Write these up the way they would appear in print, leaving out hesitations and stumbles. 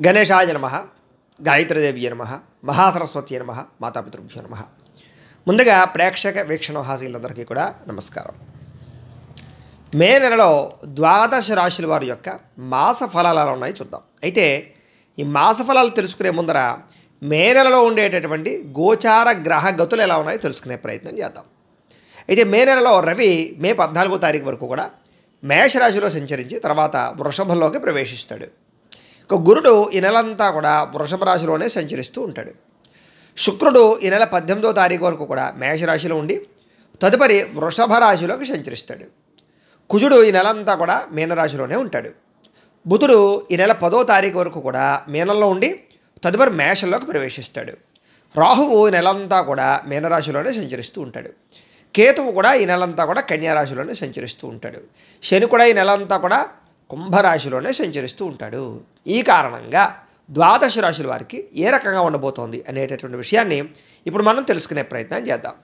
గణేశాయ నమః, గాయత్రీదేవ్యై నమః, మహాసరస్వత్యై నమః, మాతాపితృభ్యో నమః. ముందుగా ప్రేక్షక వీక్షణ హాసీలందరికీ కూడా నమస్కారం. మే నెలలో ద్వాదశ రాశుల వారి యొక్క మాస ఫలాలు ఎలా ఉన్నాయో చూద్దాం. అయితే ఈ మాస ఫలాలు తెలుసుకునే ముందర మే నెలలో ఉండేటటువంటి గోచార గ్రహ గతులు ఎలా ఉన్నాయో తెలుసుకునే ప్రయత్నం చేద్దాం. అయితే మే నెలలో రవి మే 14వ తారీఖు వరకు కూడా మేషరాశిలో సంచరించి తర్వాత వృషభంలోకి ప్రవేశిస్తాడు. ఇక గురుడు ఈ నెలంతా కూడా వృషభ రాశిలోనే సంచరిస్తూ ఉంటాడు. శుక్రుడు ఈ నెల 18వ తారీఖు వరకు కూడా మేషరాశిలో ఉండి తదుపరి వృషభ రాశిలోకి సంచరిస్తాడు. కుజుడు ఈ నెలంతా కూడా మీనరాశిలోనే ఉంటాడు. బుధుడు ఈ నెల 10వ తారీఖు వరకు కూడా మీనంలో ఉండి తదుపరి మేషంలోకి ప్రవేశిస్తాడు. రాహువు ఈ నెలంతా కూడా మీనరాశిలోనే సంచరిస్తూ ఉంటాడు. కేతువు కూడా ఈ నెలంతా కూడా కన్యారాశిలోనే సంచరిస్తూ ఉంటాడు. శని కూడా ఈ నెలంతా కూడా కుంభరాశిలోనే సంచరిస్తూ ఉంటాడు. ఈ కారణంగా ద్వాదశ రాశుల వారికి ఏ రకంగా ఉండబోతోంది అనేటటువంటి విషయాన్ని ఇప్పుడు మనం తెలుసుకునే ప్రయత్నం చేద్దాం.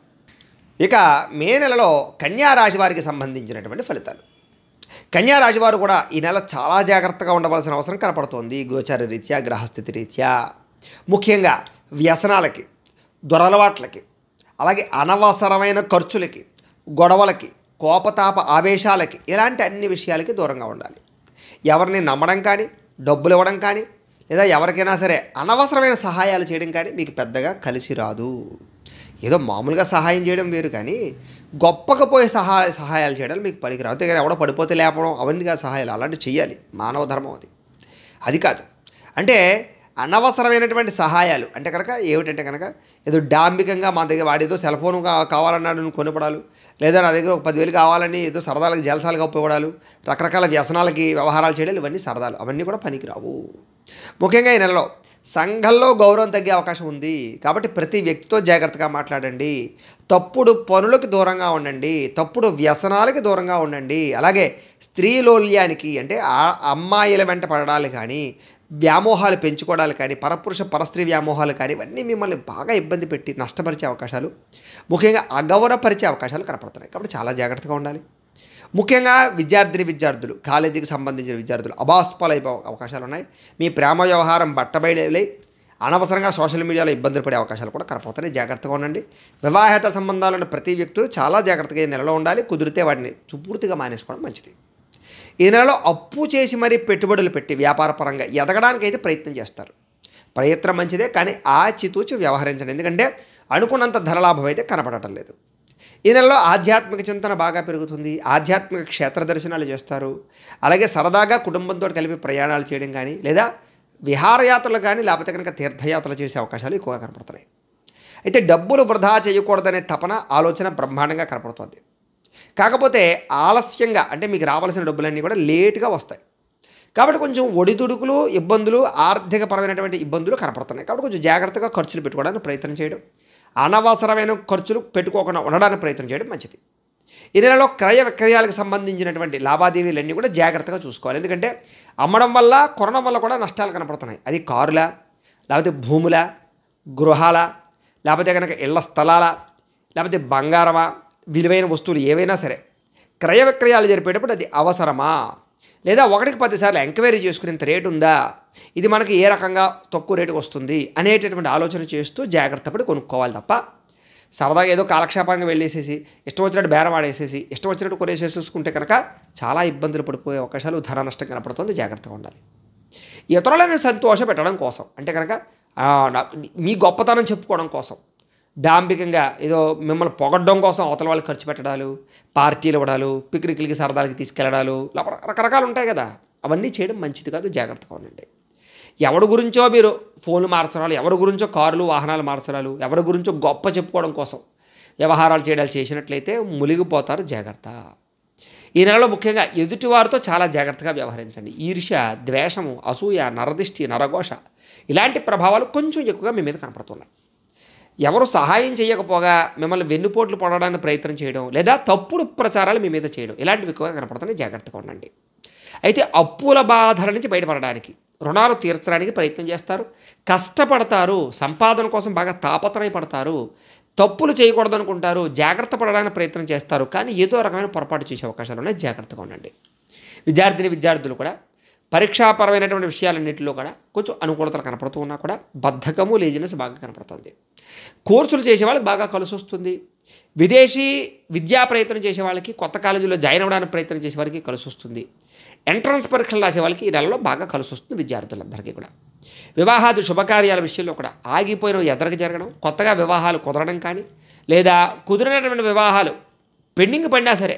ఇక మే నెలలో కన్యారాశి వారికి సంబంధించినటువంటి ఫలితాలు. కన్యారాశి వారు కూడా ఈ నెల చాలా జాగ్రత్తగా ఉండవలసిన అవసరం కనపడుతోంది. గోచార రీత్యా, గ్రహస్థితి రీత్యా, ముఖ్యంగా వ్యసనాలకి, దురలవాట్లకి, అలాగే అనవసరమైన ఖర్చులకి, గొడవలకి, కోపతాప ఆవేశాలకి, ఇలాంటి అన్ని విషయాలకి దూరంగా ఉండాలి. ఎవరిని నమ్మడం కానీ, డబ్బులు ఇవ్వడం కానీ, లేదా ఎవరికైనా సరే అనవసరమైన సహాయాలు చేయడం కానీ మీకు పెద్దగా కలిసి రాదు. ఏదో మామూలుగా సహాయం చేయడం వేరు, కానీ గొప్పగా పోయే సహాయాలు చేయడం మీకు పనికిరాదు. అంతేగాని ఎవడో పడిపోతే లేపడం అవన్నీ కాదు సహాయాలు. అలాంటివి చేయాలి, మానవ ధర్మం అది కాదు. అంటే అనవసరమైనటువంటి సహాయాలు అంటే కనుక ఏమిటంటే కనుక ఏదో డాంబికంగా మా దగ్గర వాడేదో సెల్ ఫోన్ కావాలన్నాడు నువ్వు కొనిపడాలు, లేదా నా దగ్గర ఒక 10,000 కావాలని ఏదో సరదాలకు జలసాలుగా ఉపయోగపడాలు, రకరకాల వ్యసనాలకి వ్యవహారాలు చేయడాలు, ఇవన్నీ సరదాలు, అవన్నీ కూడా పనికిరావు. ముఖ్యంగా ఈ నెలలో సంఘంలో గౌరవం తగ్గే అవకాశం ఉంది. కాబట్టి ప్రతి వ్యక్తితో జాగ్రత్తగా మాట్లాడండి. తప్పుడు పనులకు దూరంగా ఉండండి. తప్పుడు వ్యసనాలకి దూరంగా ఉండండి. అలాగే స్త్రీలోల్యానికి అంటే అమ్మాయిల వెంట పడడాలు కానీ, వ్యామోహాలు పెంచుకోవడాలు కానీ, పరపురుష పరస్త్రీ వ్యామోహాలు కానీ, ఇవన్నీ మిమ్మల్ని బాగా ఇబ్బంది పెట్టి నష్టపరిచే అవకాశాలు, ముఖ్యంగా అగౌరవపరిచే అవకాశాలు కనపడుతున్నాయి. కాబట్టి చాలా జాగ్రత్తగా ఉండాలి. ముఖ్యంగా విద్యార్థులు, కాలేజీకి సంబంధించిన విద్యార్థులు అభాస్పాలైపోయే అవకాశాలు ఉన్నాయి. మీ ప్రేమ వ్యవహారం బట్టబయలై అనవసరంగా సోషల్ మీడియాలో ఇబ్బందులు పడే అవకాశాలు కూడా కనపడుతున్నాయి. జాగ్రత్తగా ఉండండి. వివాహేతర సంబంధాలను ప్రతి వ్యక్తులు చాలా జాగ్రత్తగా ఈ నెలలో ఉండాలి. కుదిరితే వాటిని పూర్తిగా మానేసుకోవడం మంచిది. ఈ నెలలో అప్పు చేసి మరీ పెట్టుబడులు పెట్టి వ్యాపార పరంగా ఎదగడానికి అయితే ప్రయత్నం చేస్తారు. ప్రయత్నం మంచిదే, కానీ ఆచితూచి వ్యవహరించండి. ఎందుకంటే అనుకున్నంత ధనలాభం అయితే కనపడటం లేదు. ఈ నెలలో ఆధ్యాత్మిక చింతన బాగా పెరుగుతుంది. ఆధ్యాత్మిక క్షేత్ర దర్శనాలు చేస్తారు. అలాగే సరదాగా కుటుంబంతో కలిపి ప్రయాణాలు చేయడం కానీ, లేదా విహారయాత్రలు కానీ, లేకపోతే కనుక తీర్థయాత్రలు చేసే అవకాశాలు ఎక్కువగా కనపడుతున్నాయి. అయితే డబ్బులు వృధా చేయకూడదనే తపన, ఆలోచన బ్రహ్మాండంగా కనపడుతుంది. కాకపోతే ఆలస్యంగా అంటే మీకు రావాల్సిన డబ్బులన్నీ కూడా లేటుగా వస్తాయి. కాబట్టి కొంచెం ఒడిదుడుకులు, ఇబ్బందులు, ఆర్థికపరమైనటువంటి ఇబ్బందులు కనపడుతున్నాయి. కాబట్టి కొంచెం జాగ్రత్తగా ఖర్చులు పెట్టుకోవడానికి ప్రయత్నం చేయడం, అనవసరమైన ఖర్చులు పెట్టుకోకుండా ఉండడానికి ప్రయత్నం చేయడం మంచిది. ఈ నెలలో క్రయ విక్రయాలకు సంబంధించినటువంటి లావాదేవీలన్నీ కూడా జాగ్రత్తగా చూసుకోవాలి. ఎందుకంటే అమ్మడం వల్ల, కొనడం వల్ల కూడా నష్టాలు కనపడుతున్నాయి. అది కారుల, లేకపోతే భూముల, గృహాల, లేకపోతే కనుక ఇళ్ల స్థలాల, లేకపోతే బంగారమా, విలువైన వస్తువులు ఏవైనా సరే క్రయ విక్రయాలు జరిపేటప్పుడు అది అవసరమా, లేదా 1కి 10 సార్లు ఎంక్వైరీ చేసుకునేంత రేటు ఉందా, ఇది మనకి ఏ రకంగా తక్కువ రేటుకు వస్తుంది అనేటటువంటి ఆలోచన చేస్తూ జాగ్రత్త పడి కొనుక్కోవాలి తప్ప సరదాగా ఏదో కాలక్షేపానికి వెళ్ళేసేసి ఇష్టం వచ్చినట్టు బేరం ఆడేసేసి ఇష్టం వచ్చినట్టు కొనేసేసుకుంటే కనుక చాలా ఇబ్బందులు పడిపోయే అవకాశాలు, ధన నష్టం కనపడుతుంది. జాగ్రత్తగా ఉండాలి. ఇతరులను సంతోష పెట్టడం కోసం అంటే కనుక మీ గొప్పతనం చెప్పుకోవడం కోసం, డాంబికంగా ఏదో మిమ్మల్ని పొగడ్డం కోసం అవతల వాళ్ళు ఖర్చు పెట్టడాలు, పార్టీలు ఇవ్వడాలు, పిక్నిక్లకి సరదాలకి తీసుకెళ్ళడాలు, రకరకాలు ఉంటాయి కదా, అవన్నీ చేయడం మంచిది కాదు. జాగ్రత్తగా ఉండండి. ఎవరి గురించో మీరు ఫోన్లు మార్చడాలు, ఎవరి గురించో కార్లు వాహనాలు మార్చడాలు, ఎవరి గురించో గొప్ప చెప్పుకోవడం కోసం వ్యవహారాలు చేయడాలు చేసినట్లయితే మునిగిపోతారు. జాగ్రత్త. ఈ నెలలో ముఖ్యంగా ఎదుటివారితో చాలా జాగ్రత్తగా వ్యవహరించండి. ఈర్ష్య, ద్వేషము, అసూయ, నరదిష్టి, నరఘోష ఇలాంటి ప్రభావాలు కొంచెం ఎక్కువగా మీ మీద కనపడుతున్నాయి. ఎవరు సహాయం చేయకపోగా మిమ్మల్ని వెన్నుపోట్లు పడడానికి ప్రయత్నం చేయడం, లేదా తప్పుడు ప్రచారాలు మీ మీద చేయడం, ఇలాంటివి ఎక్కువగా కనపడుతున్నాయి. జాగ్రత్తగా ఉండండి. అయితే అప్పుల బాధల నుంచి బయటపడడానికి, రుణాలు తీర్చడానికి ప్రయత్నం చేస్తారు. కష్టపడతారు, సంపాదన కోసం బాగా తాపత్రయపడతారు, తప్పులు చేయకూడదు అనుకుంటారు, జాగ్రత్త పడడానికి ప్రయత్నం చేస్తారు. కానీ ఏదో రకమైన పొరపాటు చేసే అవకాశాలు ఉన్నాయి. జాగ్రత్తగా ఉండండి. విద్యార్థులు కూడా పరీక్షాపరమైనటువంటి విషయాలన్నింటిలో కూడా కొంచెం అనుకూలతలు కనపడుతూ ఉన్నా కూడా బద్ధకము లేజినెస్ బాగా కనపడుతుంది. కోర్సులు చేసే వాళ్ళకి బాగా కలిసి వస్తుంది. విదేశీ విద్యా ప్రయత్నం చేసే వాళ్ళకి, కొత్త కాలేజీలో జాయిన్ అవ్వడానికి ప్రయత్నం చేసే వారికి కలిసి వస్తుంది. ఎంట్రన్స్ పరీక్షలు రాసే వాళ్ళకి ఈ నెలలో బాగా కలిసి వస్తుంది విద్యార్థులందరికీ కూడా. వివాహాది శుభకార్యాల విషయంలో కూడా ఆగిపోయిన ఎదరికి జరగడం, కొత్తగా వివాహాలు కుదరడం కానీ, లేదా కుదిరినటువంటి వివాహాలు పెండింగ్ పడినా సరే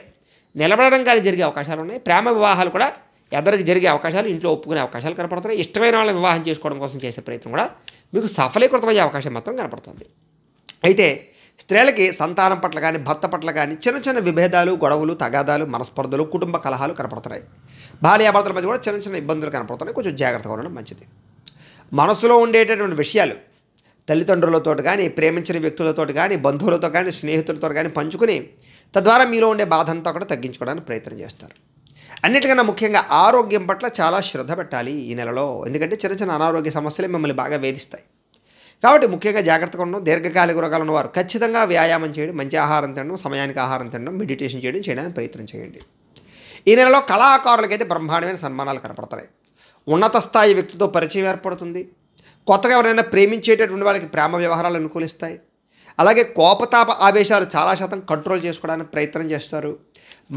నిలబడడం కానీ జరిగే అవకాశాలు ఉన్నాయి. ప్రేమ వివాహాలు కూడా ఎదరికి జరిగే అవకాశాలు, ఇంట్లో ఒప్పుకునే అవకాశాలు కనపడుతున్నాయి. ఇష్టమైన వాళ్ళని వివాహం చేసుకోవడం కోసం చేసే ప్రయత్నం కూడా మీకు సఫలీకృతమయ్యే అవకాశం మాత్రం కనపడుతుంది. అయితే స్త్రీలకి సంతానం పట్ల కానీ, భర్త పట్ల కానీ చిన్న చిన్న విభేదాలు, గొడవలు, తగాదాలు, మనస్పర్ధలు, కుటుంబ కలహాలు కనపడుతున్నాయి. భార్యాభర్తల మధ్య కూడా చిన్న చిన్న ఇబ్బందులు కనపడుతున్నాయి. కొంచెం జాగ్రత్తగా ఉండడం మంచిది. మనసులో ఉండేటటువంటి విషయాలు తల్లిదండ్రులతో కానీ, ప్రేమించిన వ్యక్తులతో కానీ, బంధువులతో కానీ, స్నేహితులతో కానీ పంచుకుని తద్వారా మీలో ఉండే బాధ అంతా కూడా తగ్గించుకోవడానికి ప్రయత్నం చేస్తారు. అన్నిటికన్నా ముఖ్యంగా ఆరోగ్యం పట్ల చాలా శ్రద్ధ పెట్టాలి ఈ నెలలో. ఎందుకంటే చిన్న చిన్న అనారోగ్య సమస్యలే మిమ్మల్ని బాగా వేధిస్తాయి. కాబట్టి ముఖ్యంగా జాగ్రత్తగా ఉండడం. దీర్ఘకాలిక రోగాలు ఉన్నవారు ఖచ్చితంగా వ్యాయామం చేయడం, మంచి ఆహారం తినడం, సమయానికి ఆహారం తినడం, మెడిటేషన్ చేయడానికి ప్రయత్నం చేయండి. ఈ నెలలో కళాకారులకైతే బ్రహ్మాండమైన సన్మానాలు కనపడతాయి. ఉన్నత స్థాయి వ్యక్తితో పరిచయం ఏర్పడుతుంది. కొత్తగా ఎవరైనా ప్రేమించేటటువంటి వాళ్ళకి ప్రేమ వ్యవహారాలు అనుకూలిస్తాయి. అలాగే కోపతాప ఆవేశాలు చాలా శాతం కంట్రోల్ చేసుకోవడానికి ప్రయత్నం చేస్తారు.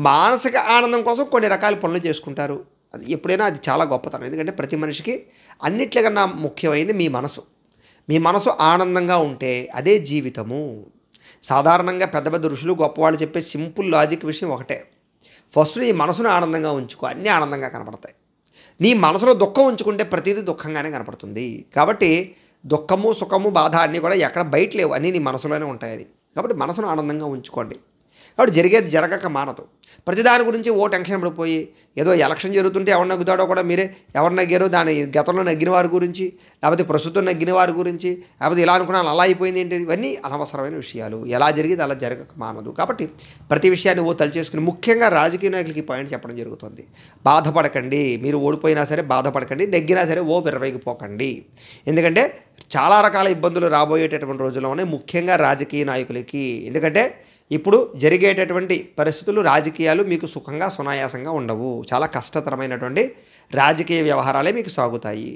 మానసిక ఆనందం కోసం కొన్ని రకాల పనులు చేసుకుంటారు. అది ఎప్పుడైనా అది చాలా గొప్పతనం. ఎందుకంటే ప్రతి మనిషికి అన్నిట్లకన్నా ముఖ్యమైనది మీ మనసు. మీ మనసు ఆనందంగా ఉంటే అదే జీవితము. సాధారణంగా పెద్ద పెద్ద ఋషులు, గొప్పవాళ్ళు చెప్పే సింపుల్ లాజిక్ విషయం ఒకటే. ఫస్ట్ నీ మనసును ఆనందంగా ఉంచుకో, అన్నీ ఆనందంగా కనపడతాయి. నీ మనసులో దుఃఖం ఉంచుకుంటే ప్రతిదీ దుఃఖంగానే కనపడుతుంది. కాబట్టి దుఃఖము, సుఖము, బాధ అన్నీ కూడా ఎక్కడ బయట లేవు, అన్నీ నీ మనసులోనే ఉంటాయని. కాబట్టి మనసును ఆనందంగా ఉంచుకోండి. కాబట్టి జరిగేది జరగక మానదు. ప్రతిదాని గురించి ఓ టెన్షన్ పడిపోయి ఏదో ఎలక్షన్ జరుగుతుంటే ఎవరు నగ్గుతాడో కూడా మీరే, ఎవరు నగ్గారో దాని గతంలో నగ్గిన వారి గురించి, లేకపోతే ప్రస్తుతం నగ్గిన వారి గురించి, లేకపోతే ఇలా అనుకున్నాను అలా అయిపోయింది ఏంటి, ఇవన్నీ అనవసరమైన విషయాలు. ఎలా జరిగేది అలా జరగక మానదు. కాబట్టి ప్రతి విషయాన్ని ఓ తలచేసుకుని, ముఖ్యంగా రాజకీయ నాయకులకి పాయింట్ చెప్పడం జరుగుతుంది. బాధపడకండి. మీరు ఓడిపోయినా సరే బాధపడకండి, నెగ్గినా సరే ఓ విర్రవైగిపోకండి. ఎందుకంటే చాలా రకాల ఇబ్బందులు రాబోయేటటువంటి రోజుల్లోనే, ముఖ్యంగా రాజకీయ నాయకులకి. ఎందుకంటే ఇప్పుడు జరిగేటటువంటి పరిస్థితులు, రాజకీయాలు మీకు సుఖంగా సునాయాసంగా ఉండవు. చాలా కష్టతరమైనటువంటి రాజకీయ వ్యవహారాలే మీకు సాగుతాయి.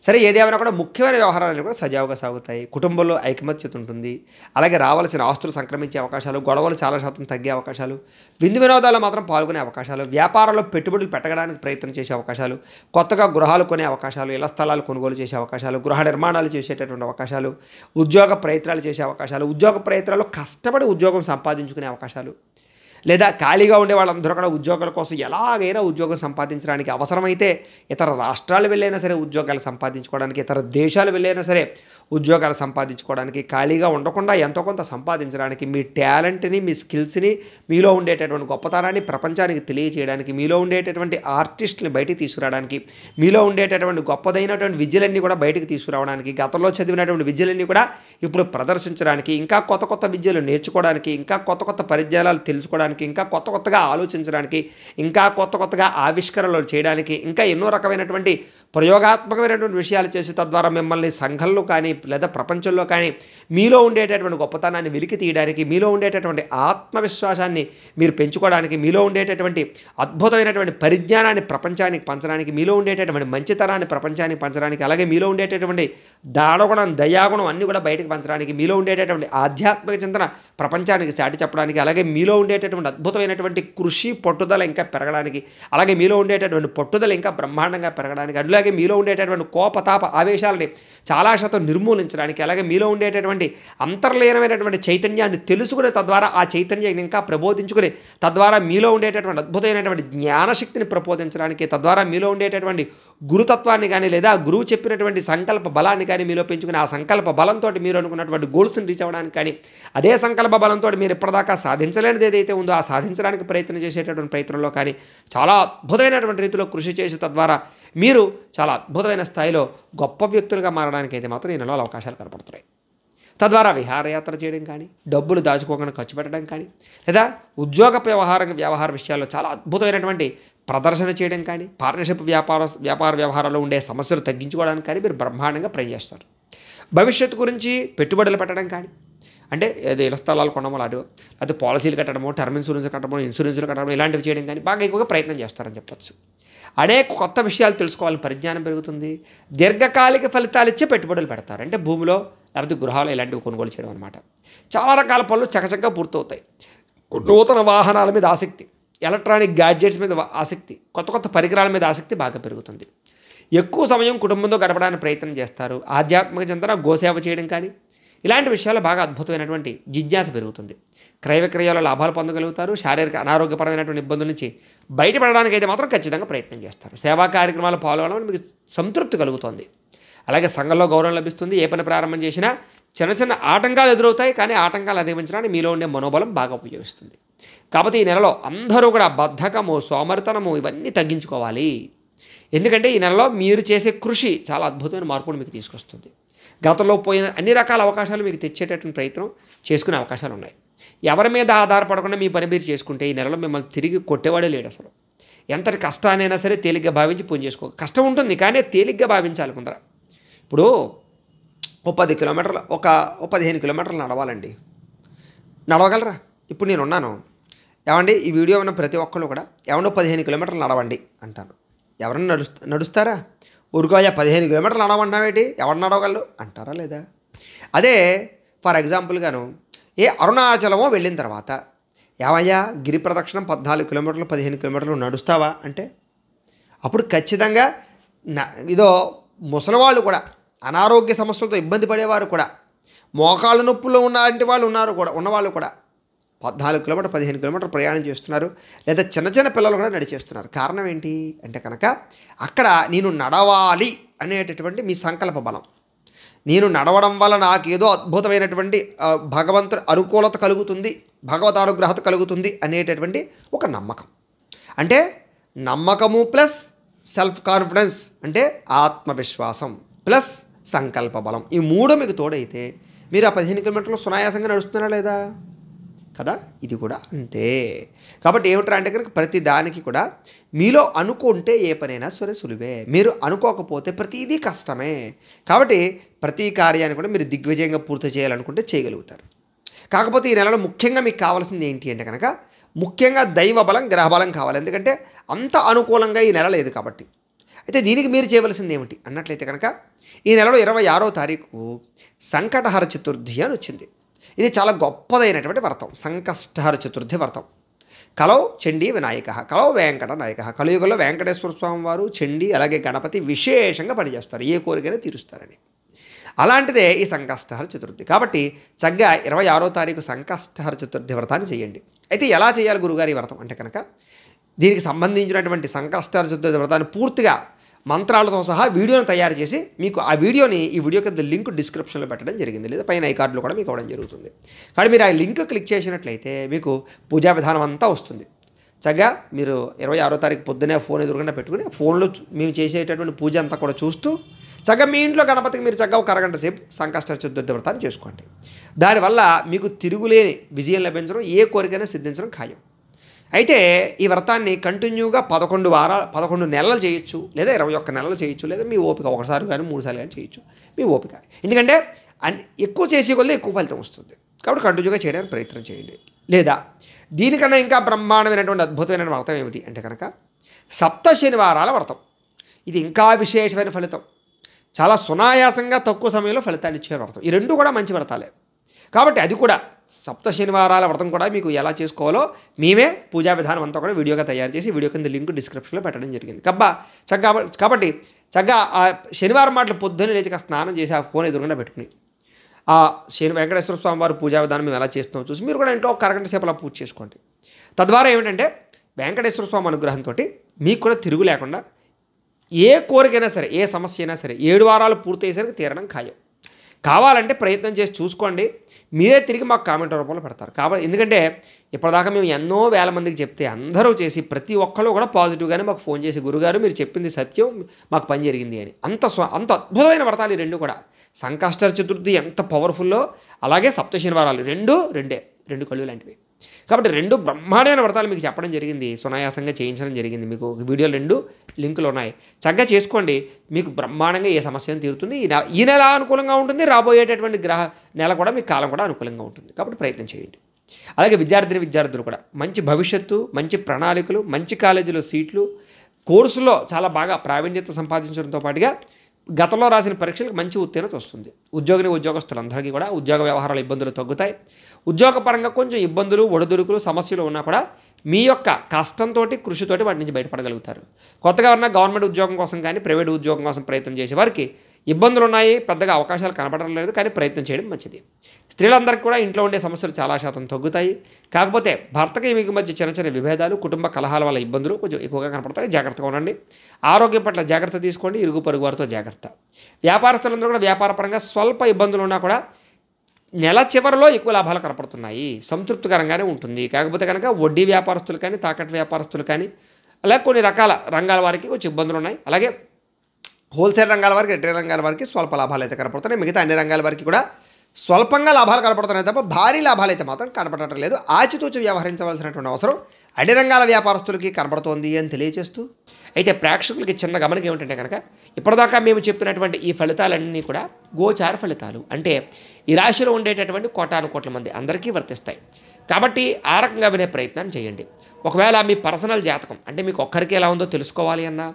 సరే, ఏదేమైనా కూడా ముఖ్యమైన వ్యవహారాలు కూడా సజావుగా సాగుతాయి. కుటుంబంలో ఐకమత్యత ఉంటుంది. అలాగే రావాల్సిన ఆస్తులు సంక్రమించే అవకాశాలు, గొడవలు చాలా శాతం తగ్గే అవకాశాలు, విందు వినోదాల్లో మాత్రం పాల్గొనే అవకాశాలు, వ్యాపారంలో పెట్టుబడులు పెట్టడానికి ప్రయత్నం చేసే అవకాశాలు, కొత్తగా గృహాలు కొనే అవకాశాలు, ఇళ్ల స్థలాలు కొనుగోలు చేసే అవకాశాలు, గృహ నిర్మాణాలు చేసేటటువంటి అవకాశాలు, ఉద్యోగ ప్రయత్నాలు చేసే అవకాశాలు, ఉద్యోగ ప్రయత్నాలు కష్టపడి ఉద్యోగం సంపాదించుకునే అవకాశాలు, లేదా ఖాళీగా ఉండే వాళ్ళందరూ కూడా ఉద్యోగాల కోసం ఎలాగైనా ఉద్యోగం సంపాదించడానికి, అవసరమైతే ఇతర రాష్ట్రాలు వెళ్ళైనా సరే ఉద్యోగాలు సంపాదించుకోవడానికి, ఇతర దేశాలు వెళ్ళైనా సరే ఉద్యోగాలు సంపాదించుకోవడానికి, ఖాళీగా ఉండకుండా ఎంతో కొంత సంపాదించడానికి, మీ టాలెంట్ని, మీ స్కిల్స్ని, మీలో ఉండేటటువంటి గొప్పతనాన్ని ప్రపంచానికి తెలియజేయడానికి, మీలో ఉండేటటువంటి ఆర్టిస్టుని బయటికి తీసుకురావడానికి, మీలో ఉండేటటువంటి గొప్పదైనటువంటి విద్యలన్నీ కూడా బయటికి తీసుకురావడానికి, గతంలో చదివినటువంటి విద్యలన్నీ కూడా ఇప్పుడు ప్రదర్శించడానికి, ఇంకా కొత్త కొత్త విద్యలు నేర్చుకోవడానికి, ఇంకా కొత్త కొత్త పరిజ్ఞానాలు తెలుసుకోవడానికి, ఇంకా కొత్త కొత్తగా ఆలోచించడానికి, ఇంకా కొత్త కొత్తగా ఆవిష్కరణలు చేయడానికి, ఇంకా ఎన్నో రకమైనటువంటి ప్రయోగాత్మకమైనటువంటి విషయాలు చేసి తద్వారా మిమ్మల్ని సంఘంలో కానీ లేదా ప్రపంచంలో కానీ మీలో ఉండేటటువంటి గొప్పతనాన్ని వెలికి తీయడానికి, మీలో ఉండేటటువంటి ఆత్మవిశ్వాసాన్ని మీరు పెంచుకోవడానికి, మీలో ఉండేటటువంటి అద్భుతమైనటువంటి పరిజ్ఞానాన్ని ప్రపంచానికి పంచడానికి, మీలో ఉండేటటువంటి మంచితనాన్ని ప్రపంచానికి పంచడానికి, అలాగే మీలో ఉండేటటువంటి దానగుణం, దయాగుణం అన్నీ కూడా బయటకు పంచడానికి, మీలో ఉండేటటువంటి ఆధ్యాత్మిక చింతన ప్రపంచానికి చాటి చెప్పడానికి, అలాగే మీలో ఉండేటటువంటి అద్భుతమైనటువంటి కృషి, పట్టుదల ఇంకా పెరగడానికి, అలాగే మీలో ఉండేటటువంటి పట్టుదల ఇంకా బ్రహ్మాండంగా పెరగడానికి, అలాగే మీలో ఉండేటటువంటి కోపతాప ఆవేశాలని చాలా శాతం నిర్మూలించడానికి, అలాగే మీలో ఉండేటటువంటి అంతర్లీనమైనటువంటి చైతన్యాన్ని తెలుసుకుని తద్వారా ఆ చైతన్యాన్ని ఇంకా ప్రబోధించుకుని తద్వారా మీలో ఉండేటటువంటి అద్భుతమైనటువంటి జ్ఞానశక్తిని ప్రబోధించడానికి, తద్వారా మీలో ఉండేటటువంటి గురుతత్వాన్ని కానీ లేదా గురువు చెప్పినటువంటి సంకల్ప బలాన్ని కానీ మీలో పెంచుకుని ఆ సంకల్ప బలంతో మీరు అనుకున్నటువంటి గోల్స్ని రీచ్ అవ్వడానికి కానీ, అదే సంకల్ప బలంతో మీరు ఇప్పటిదాకా సాధించలేనిది ఏదైతే ఉందో ఆ సాధించడానికి ప్రయత్నం చేసేటటువంటి ప్రయత్నంలో కానీ చాలా అద్భుతమైనటువంటి రీతిలో కృషి చేసి తద్వారా మీరు చాలా అద్భుతమైన స్థాయిలో గొప్ప వ్యక్తులుగా మారడానికి అయితే మాత్రం ఈ నెలలో అవకాశాలు కనపడుతున్నాయి. తద్వారా విహారయాత్ర చేయడం కానీ, డబ్బులు దాచుకోకుండా ఖర్చు పెట్టడం కానీ, లేదా ఉద్యోగ వ్యవహార విషయాల్లో చాలా అద్భుతమైనటువంటి ప్రదర్శన చేయడం కానీ, పార్ట్నర్షిప్ వ్యాపార వ్యవహారాల్లో ఉండే సమస్యలు తగ్గించుకోవడానికి కానీ మీరు బ్రహ్మాండంగా ప్రయత్నిస్తారు. భవిష్యత్తు గురించి పెట్టుబడులు పెట్టడం కానీ, అంటే ఏదో ఇళ్ల స్థలాలు కొనడమో లాంటివి, లేకపోతే పాలసీలు కట్టడమో, టర్మ్ ఇన్సూరెన్స్ కట్టడమో, ఇన్సూరెన్స్లు కట్టడమో ఇలాంటివి చేయడం కానీ బాగా ఎక్కువగా ప్రయత్నం చేస్తారని చెప్పచ్చు. అనేక కొత్త విషయాలు తెలుసుకోవాలని పరిజ్ఞానం పెరుగుతుంది. దీర్ఘకాలిక ఫలితాలు ఇచ్చే పెట్టుబడులు పెడతారు. అంటే భూమిలో లేకపోతే గృహాలు ఇలాంటివి కొనుగోలు చేయడం అనమాట. చాలా రకాల పనులు చకచకా పూర్తవుతాయి. నూతన వాహనాల మీద ఆసక్తి, ఎలక్ట్రానిక్ గ్యాడ్జెట్స్ మీద ఆసక్తి, కొత్త కొత్త పరికరాల మీద ఆసక్తి బాగా పెరుగుతుంది. ఎక్కువ సమయం కుటుంబంతో గడపడానికి ప్రయత్నం చేస్తారు. ఆధ్యాత్మిక చింతన, గోసేవ చేయడం కానీ ఇలాంటి విషయాల్లో బాగా అద్భుతమైనటువంటి జిజ్ఞాస పెరుగుతుంది. క్రయ విక్రయాల లాభాలు పొందగలుగుతారు. శారీరక అనారోగ్యపరమైనటువంటి ఇబ్బందుల నుంచి బయటపడడానికి అయితే మాత్రం ఖచ్చితంగా ప్రయత్నం చేస్తారు. సేవా కార్యక్రమాలు పాల్గొనడం మీకు సంతృప్తి కలుగుతుంది. అలాగే సంఘంలో గౌరవం లభిస్తుంది. ఏ పని ప్రారంభం చేసినా చిన్న చిన్న ఆటంకాలు ఎదురవుతాయి, కానీ ఆటంకాలు అధిగమించడానికి మీలో ఉండే మనోబలం బాగా ఉపయోగిస్తుంది. కాబట్టి ఈ నెలలో అందరూ కూడా బద్ధకము, సోమరితనము ఇవన్నీ తగ్గించుకోవాలి. ఎందుకంటే ఈ నెలలో మీరు చేసే కృషి చాలా అద్భుతమైన మార్పును మీకు తీసుకొస్తుంది. గతంలో పోయిన అన్ని రకాల అవకాశాలు మీకు తెచ్చేటటువంటి ప్రయత్నం చేసుకునే అవకాశాలు ఉన్నాయి. ఎవరి మీద ఆధారపడకుండా మీ పని మీరు చేసుకుంటే ఈ నెలలో మిమ్మల్ని తిరిగి కొట్టేవాడే లేడు. అసలు ఎంతటి కష్టానైనా సరే తేలిగ్గా భావించి పని చేసుకో. కష్టం ఉంటుంది కానీ తేలిగ్గా భావించాలి ముందర. ఇప్పుడు ఓ 10 కిలోమీటర్లు ఓ 15 కిలోమీటర్లు నడవాలండి. నడవగలరా? ఇప్పుడు నేను ఉన్నాను. ఏమండి ఈ వీడియో ఉన్న ప్రతి ఒక్కళ్ళు కూడా ఏమండో 15 కిలోమీటర్లు నడవండి అంటాను. ఎవరన్నా నడుస్తారా? ఊరుకోయా 15 కిలోమీటర్లు నడవమంటావేంటి, ఎవరు నడవగలరు అంటారా లేదా? అదే ఫర్ ఎగ్జాంపుల్గాను అరుణాచలమో వెళ్ళిన తర్వాత ఏమయ్యా గిరి ప్రదక్షిణం 14 కిలోమీటర్లు 15 కిలోమీటర్లు నడుస్తావా అంటే అప్పుడు ఖచ్చితంగా ఇదో ముసలివాళ్ళు కూడా, అనారోగ్య సమస్యలతో ఇబ్బంది పడేవారు కూడా, మోకాళ్ళ నొప్పులు ఉన్నటువంటి వాళ్ళు ఉన్నవాళ్ళు కూడా 14 కిలోమీటర్ 15 కిలోమీటర్ ప్రయాణం చేస్తున్నారు. లేదా చిన్న చిన్న పిల్లలు కూడా నడిచేస్తున్నారు. కారణం ఏంటి అంటే కనుక అక్కడ నేను నడవాలి అనేటటువంటి మీ సంకల్ప బలం, నేను నడవడం వల్ల నాకేదో అద్భుతమైనటువంటి భగవంతుడి అనుకూలత కలుగుతుంది, భగవత్ అనుగ్రహత కలుగుతుంది అనేటటువంటి ఒక నమ్మకం. అంటే నమ్మకము ప్లస్ సెల్ఫ్ కాన్ఫిడెన్స్ అంటే ఆత్మవిశ్వాసం ప్లస్ సంకల్ప బలం, ఈ మూడు మీకు తోడైతే మీరు ఆ 15 కిలోమీటర్లు సునాయాసంగా నడుస్తున్నారా లేదా కదా? ఇది కూడా అంతే. కాబట్టి ఏమిట్రా అంటే కనుక ప్రతి దానికి కూడా మీలో అనుకుంటే ఏ పనైనా సరే సులువే, మీరు అనుకోకపోతే ప్రతిదీ కష్టమే. కాబట్టి ప్రతి కార్యాన్ని కూడా మీరు దిగ్విజయంగా పూర్తి చేయాలనుకుంటే చేయగలుగుతారు. కాకపోతే ఈ నెలలో ముఖ్యంగా మీకు కావాల్సింది ఏంటి అంటే కనుక ముఖ్యంగా దైవబలం, గ్రహబలం కావాలి. ఎందుకంటే అంత అనుకూలంగా ఈ నెల లేదు కాబట్టి. అయితే దీనికి మీరు చేయవలసింది ఏమిటి అన్నట్లయితే కనుక ఈ నెలలో 26వ తారీఖు సంకటహర చతుర్థి అని వచ్చింది. ఇది చాలా గొప్పదైనటువంటి వ్రతం, సంకష్టహర చతుర్థి వ్రతం. కలౌ చండీ వినాయక, కలౌ వెంకట నాయక. కలియుగంలో వెంకటేశ్వర స్వామి వారు, చండీ అలాగే గణపతి విశేషంగా పనిచేస్తారు, ఏ కోరికైనా తీరుస్తారని. అలాంటిదే ఈ సంకష్టహర చతుర్థి. కాబట్టి చక్కగా 26వ తారీఖు సంకష్టహర చతుర్థి వ్రతాన్ని చేయండి. అయితే ఎలా చేయాలి గురుగారు ఈ వ్రతం అంటే కనుక దీనికి సంబంధించినటువంటి సంకష్టహర చతుర్థి వ్రతాన్ని పూర్తిగా మంత్రాలతో సహా వీడియోని తయారు చేసి మీకు ఆ వీడియోని ఈ వీడియో కింద లింక్ డిస్క్రిప్షన్లో పెట్టడం జరిగింది, లేదా పైన ఐ కార్డులో కూడా మీకు అవ్వడం జరుగుతుంది. కాబట్టి మీరు ఆ లింక్ క్లిక్ చేసినట్లయితే మీకు పూజా విధానం అంతా వస్తుంది. చక్కగా మీరు 26వ తారీఖు పొద్దునే ఫోన్ ఎదురుకుండా పెట్టుకుని ఫోన్లో మేము చేసేటటువంటి పూజ అంతా కూడా చూస్తూ చక్కగా మీ ఇంట్లో గణపతికి మీరు చక్కగా ఒక అరగంట సేపు సంకష్టహర చతుర్థి వ్రతాన్ని చేసుకోండి. దానివల్ల మీకు తిరుగులేని విజయం లభించడం, ఏ కోరికైనా సిద్ధించడం ఖాయం. అయితే ఈ వ్రతాన్ని కంటిన్యూగా 11 నెలలు చేయొచ్చు, లేదా 21 నెలలు చేయొచ్చు, లేదా మీ ఓపిక, ఒకసారి కానీ 3 సార్లు కానీ చేయొచ్చు, మీ ఓపిక. ఎందుకంటే ఎక్కువ చేసే కొద్దీ ఎక్కువ ఫలితం వస్తుంది. కాబట్టి కంటిన్యూగా చేయడానికి ప్రయత్నం చేయండి. లేదా దీనికన్నా ఇంకా బ్రహ్మాండమైనటువంటి అద్భుతమైన వ్రతం ఏమిటి అంటే కనుక సప్త శనివారాల వ్రతం. ఇది ఇంకా విశేషమైన ఫలితం, చాలా సునాయాసంగా తక్కువ సమయంలో ఫలితాన్ని ఇచ్చే వ్రతం. ఈ రెండు కూడా మంచి వ్రతాలే. కాబట్టి అది కూడా సప్త శనివారాల వ్రతం కూడా మీకు ఎలా చేసుకోవాలో మేమే పూజా విధానం అంతా కూడా వీడియోగా తయారు చేసి వీడియో కింద లింక్ డిస్క్రిప్షన్లో పెట్టడం జరిగింది. కాబట్టి చక్కగా ఆ శనివారం మాటలు పొద్దున్నే లేచి స్నానం చేసి ఆ ఫోన్ ఎదురుకుండా పెట్టుకుని ఆ వెంకటేశ్వర స్వామి వారి పూజా విధానం మేము ఎలా చేస్తున్నామో చూసి మీరు కూడా ఇంట్లో ఒక అరగంట సేపు అలా పూజ చేసుకోండి. తద్వారా ఏమిటంటే వెంకటేశ్వర స్వామి అనుగ్రహంతో మీకు కూడా తిరుగు లేకుండా ఏ కోరికైనా సరే, ఏ సమస్య అయినా సరే 7 వారాలు పూర్తయ్యేసరికి తీరడం ఖాయం. కావాలంటే ప్రయత్నం చేసి చూసుకోండి, మీరే తిరిగి మాకు కామెంట్ రూపంలో పెడతారు. కాబట్టి ఎందుకంటే ఇప్పటిదాకా మేము ఎన్నో వేల మందికి చెప్తే అందరూ చేసి ప్రతి ఒక్కళ్ళు కూడా పాజిటివ్గానే మాకు ఫోన్ చేసి గురుగారు మీరు చెప్పింది సత్యం, మాకు పని జరిగింది అని. అంత అద్భుతమైన వ్రతాలు ఈ రెండు కూడా. సంకష్టహర చతుర్థి ఎంత పవర్ఫుల్లో, అలాగే సప్త శనివారాలు రెండు కళ్ళు లాంటివి. కాబట్టి 2 బ్రహ్మాండమైన వ్రతాలు మీకు చెప్పడం జరిగింది, సునాయాసంగా చేయించడం జరిగింది. మీకు వీడియోలు 2 లింకులు ఉన్నాయి, చక్కగా చేసుకోండి. మీకు బ్రహ్మాండంగా ఏ సమస్యను తీరుతుంది. ఈ నెల అనుకూలంగా ఉంటుంది, రాబోయేటటువంటి నెల కూడా మీకు కాలం కూడా అనుకూలంగా ఉంటుంది. కాబట్టి ప్రయత్నం చేయండి. అలాగే విద్యార్థులు కూడా మంచి భవిష్యత్తు, మంచి ప్రణాళికలు, మంచి కాలేజీలో సీట్లు, కోర్సులో చాలా బాగా ప్రావీణ్యత సంపాదించడంతో పాటుగా గతంలో రాసిన పరీక్షలకు మంచి ఉత్తీర్ణత వస్తుంది. ఉద్యోగస్తులందరికీ కూడా ఉద్యోగ వ్యవహారాల ఇబ్బందులు తగ్గుతాయి. ఉద్యోగపరంగా కొంచెం ఇబ్బందులు, ఒడిదుడుకులు, సమస్యలు ఉన్నా కూడా మీ యొక్క కష్టంతో, కృషితోటి వాటి నుంచి బయటపడగలుగుతారు. కొత్తగా ఉన్న గవర్నమెంట్ ఉద్యోగం కోసం కానీ ప్రైవేట్ ఉద్యోగం కోసం ప్రయత్నం చేసే వారికి ఇబ్బందులు ఉన్నాయి, పెద్దగా అవకాశాలు కనపడడం లేదు, కానీ ప్రయత్నం చేయడం మంచిది. స్త్రీలందరికీ కూడా ఇంట్లో ఉండే సమస్యలు చాలా శాతం తగ్గుతాయి. కాకపోతే భర్తకి మీకు మధ్య చిన్న చిన్న విభేదాలు, కుటుంబ కలహాల వల్ల ఇబ్బందులు కొంచెం ఎక్కువగా కనపడతాయి. జాగ్రత్తగా ఉండండి. ఆరోగ్యం పట్ల జాగ్రత్త తీసుకోండి. ఇరుగు పొరుగు వారితో జాగ్రత్త. వ్యాపారస్తులందరూ కూడా వ్యాపారపరంగా స్వల్ప ఇబ్బందులు ఉన్నా కూడా నెల చివరిలో ఎక్కువ లాభాలు కనపడుతున్నాయి. సంతృప్తికరంగానే ఉంటుంది. కాకపోతే కనుక వడ్డీ వ్యాపారస్తులు కానీ, తాకట్టు వ్యాపారస్తులు కానీ, అలాగే కొన్ని రకాల రంగాల వారికి కొంచెం ఇబ్బందులు ఉన్నాయి. అలాగే హోల్సేల్ రంగాల వారికి, రిటైల్ రంగాల వారికి స్వల్ప లాభాలు అయితే కనపడుతున్నాయి. మిగతా అన్ని రంగాల వారికి కూడా స్వల్పంగా లాభాలు కనపడుతున్నాయి తప్ప భారీ లాభాలు అయితే మాత్రం కనపడటం లేదు. ఆచితూచి వ్యవహరించవలసినటువంటి అవసరం అన్ని రంగాల వ్యాపారస్తులకి కనపడుతోంది అని తెలియజేస్తూ, అయితే ప్రేక్షకులకి చిన్న గమనిక ఏమిటంటే కనుక ఇప్పటిదాకా మేము చెప్పినటువంటి ఈ ఫలితాలన్నీ కూడా గోచార ఫలితాలు. అంటే ఈ రాశిలో ఉండేటటువంటి కోటాను మంది అందరికీ వర్తిస్తాయి. కాబట్టి ఆ రకంగా వినే ప్రయత్నం చేయండి. ఒకవేళ మీ పర్సనల్ జాతకం అంటే మీకు ఒక్కరికి ఎలా ఉందో తెలుసుకోవాలి అన్నా,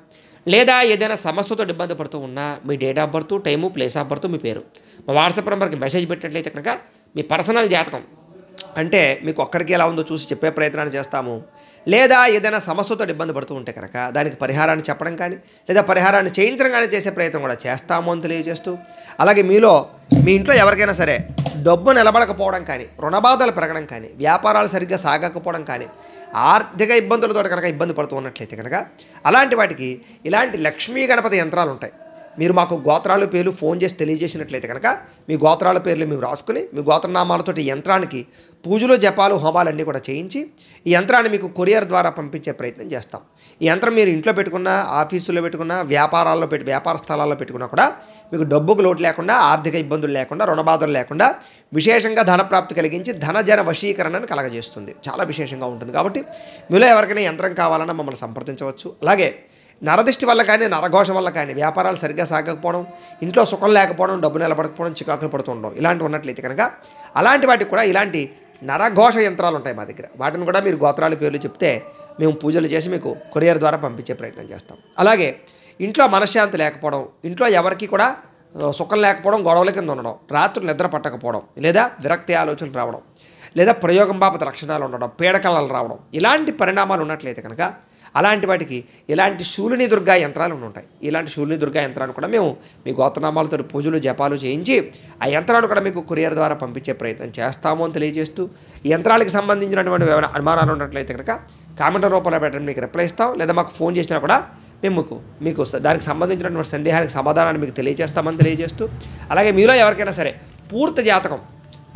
లేదా ఏదైనా సమస్యతో ఇబ్బంది పడుతూ ఉన్నా మీ date of birth, time, place of birth, మీ పేరు మా వాట్సాప్ నెంబర్కి మెసేజ్ పెట్టినట్లయితే కనుక మీ పర్సనల్ జాతకం అంటే మీకు ఒక్కరికి ఎలా ఉందో చూసి చెప్పే ప్రయత్నాన్ని చేస్తాము. లేదా ఏదైనా సమస్యతో ఇబ్బంది పడుతూ ఉంటే కనుక దానికి పరిహారాన్ని చెప్పడం కానీ, లేదా పరిహారాన్ని చేయించడం కానీ చేసే ప్రయత్నం కూడా చేస్తాము అని తెలియజేస్తూ, అలాగే మీ ఇంట్లో ఎవరికైనా సరే డబ్బు నిలబడకపోవడం కానీ, రుణబాధలు పెరగడం కానీ, వ్యాపారాలు సరిగ్గా సాగకపోవడం కానీ, ఆర్థిక ఇబ్బందులతో కనుక ఇబ్బంది పడుతూ ఉన్నట్లయితే కనుక అలాంటి వాటికి ఇలాంటి లక్ష్మీ గణపతి యంత్రాలు ఉంటాయి. మీరు మాకు గోత్రాలు పేర్లు ఫోన్ చేసి తెలియజేసినట్లయితే కనుక మీ గోత్రాల పేర్లు మేము రాసుకుని మీ గోత్రనామాలతోటి యంత్రానికి పూజలు, జపాలు, హోమాలన్నీ కూడా చేయించి ఈ యంత్రాన్ని మీకు కొరియర్ ద్వారా పంపించే ప్రయత్నం చేస్తాం. ఈ యంత్రం మీరు ఇంట్లో పెట్టుకున్నా, ఆఫీసులో పెట్టుకున్నా, వ్యాపార స్థలాల్లో పెట్టుకున్నా కూడా మీకు డబ్బుకు లోటు లేకుండా, ఆర్థిక ఇబ్బందులు లేకుండా, రుణబాధలు లేకుండా విశేషంగా ధనప్రాప్తి కలిగించి ధనజన వశీకరణను కలగజేస్తుంది. చాలా విశేషంగా ఉంటుంది. కాబట్టి మీలో ఎవరికైనా యంత్రం కావాలన్నా మమ్మల్ని సంప్రదించవచ్చు. అలాగే నరదిష్టి వల్ల కానీ, నరఘోష వల్ల కానీ వ్యాపారాలు సరిగ్గా సాగకపోవడం, ఇంట్లో సుఖం లేకపోవడం, డబ్బు నిలబడకపోవడం, చికాకులు పడుతూ ఉండడం ఇలాంటివి ఉన్నట్లయితే కనుక అలాంటి వాటికి కూడా ఇలాంటి నరఘోష యంత్రాలు ఉంటాయి మా దగ్గర. వాటిని కూడా మీరు గోత్రాల పేర్లు చెప్తే మేము పూజలు చేసి మీకు కొరియర్ ద్వారా పంపించే ప్రయత్నం చేస్తాం. అలాగే ఇంట్లో మనశ్శాంతి లేకపోవడం, ఇంట్లో ఎవరికి కూడా సుఖం లేకపోవడం, గొడవల కింద ఉండడం, రాత్రులు నిద్ర పట్టకపోవడం, లేదా విరక్తి ఆలోచనలు రావడం, లేదా ప్రయోగం బాపత లక్షణాలు ఉండడం, పీడకలలు రావడం ఇలాంటి పరిణామాలు ఉన్నట్లయితే కనుక అలాంటి వాటికి ఇలాంటి శూలిని దుర్గా యంత్రాలు ఉంటాయి. ఇలాంటి శూలిని దుర్గా యంత్రాలు కూడా మేము మీ గోత్రనామాలతో పూజలు, జపాలు చేయించి ఆ యంత్రాలు కూడా మీకు కొరియర్ ద్వారా పంపించే ప్రయత్నం చేస్తాము అని తెలియజేస్తూ, ఈ యంత్రాలకు సంబంధించినటువంటి ఏమైనా అనుమానాలు ఉన్నట్లయితే కనుక కామెంట్ రూపంలో పెట్టండి, మీకు రిప్లై ఇస్తాం. లేదా మాకు ఫోన్ చేసినా కూడా మేము మీకు దానికి సంబంధించినటువంటి సందేహానికి సమాధానాన్ని మీకు తెలియజేస్తామని తెలియజేస్తూ, అలాగే మీలో ఎవరికైనా సరే పూర్తి జాతకం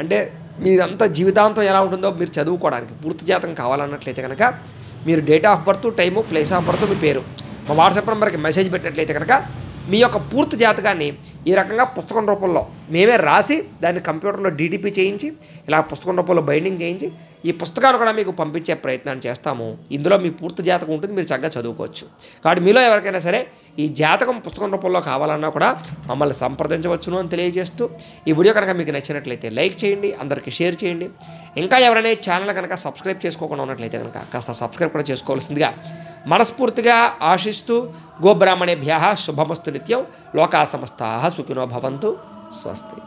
అంటే మీరంతా జీవితాంతం ఎలా ఉంటుందో మీరు చదువుకోవడానికి పూర్తి జాతకం కావాలన్నట్లయితే కనుక మీరు date of birth, time, place of birth, మీ పేరు మా వాట్సాప్ నెంబర్కి మెసేజ్ పెట్టినట్లయితే కనుక మీ యొక్క పూర్తి జాతకాన్ని ఈ రకంగా పుస్తకం రూపంలో మేమే రాసి దాన్ని కంప్యూటర్లో డీటీపీ చేయించి ఇలా పుస్తకం రూపంలో బైండింగ్ చేయించి ఈ పుస్తకాలు కూడా మీకు పంపించే ప్రయత్నాన్ని చేస్తాము. ఇందులో మీ పూర్తి జాతకం ఉంటుంది, మీరు చక్కగా చదువుకోవచ్చు. కాబట్టి మీలో ఎవరికైనా సరే ఈ జాతకం పుస్తకం రూపంలో కావాలన్నా కూడా మమ్మల్ని సంప్రదించవచ్చును అని తెలియజేస్తూ, ఈ వీడియో కనుక మీకు నచ్చినట్లయితే లైక్ చేయండి, అందరికీ షేర్ చేయండి. ఇంకా ఎవరైనా ఛానల్ కనుక సబ్స్క్రైబ్ చేసుకోకుండా ఉన్నట్లయితే కనుక కాస్త సబ్స్క్రైబ్ కూడా చేసుకోవాల్సిందిగా మనస్ఫూర్తిగా ఆశిస్తూ, గోబ్రాహ్మణేభ్యః శుభమస్తు నిత్యం, లోకా సమస్తాః సుఖినో భవంతు. స్వస్తి.